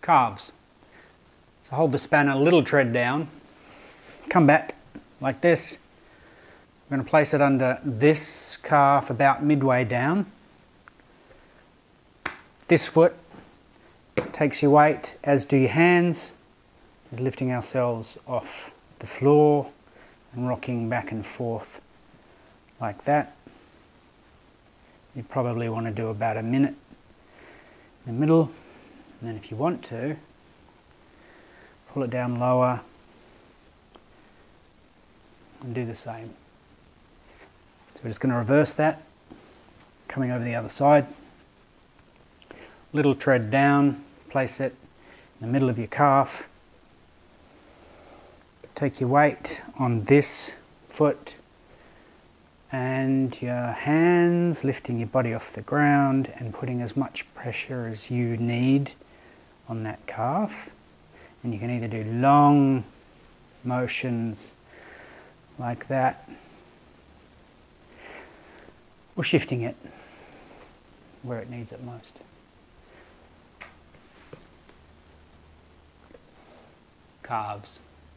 calves. So hold the spanner, little tread down, come back like this. I'm going to place it under this calf about midway down. This foot takes your weight, as do your hands. Is lifting ourselves off the floor and rocking back and forth like that. You probably want to do about a minute in the middle, and then if you want to, pull it down lower and do the same. So we're just going to reverse that, coming over the other side. Little tread down, place it in the middle of your calf. Take your weight on this foot and your hands, lifting your body off the ground and putting as much pressure as you need on that calf. And you can either do long motions like that, or shifting it where it needs it most. Calves.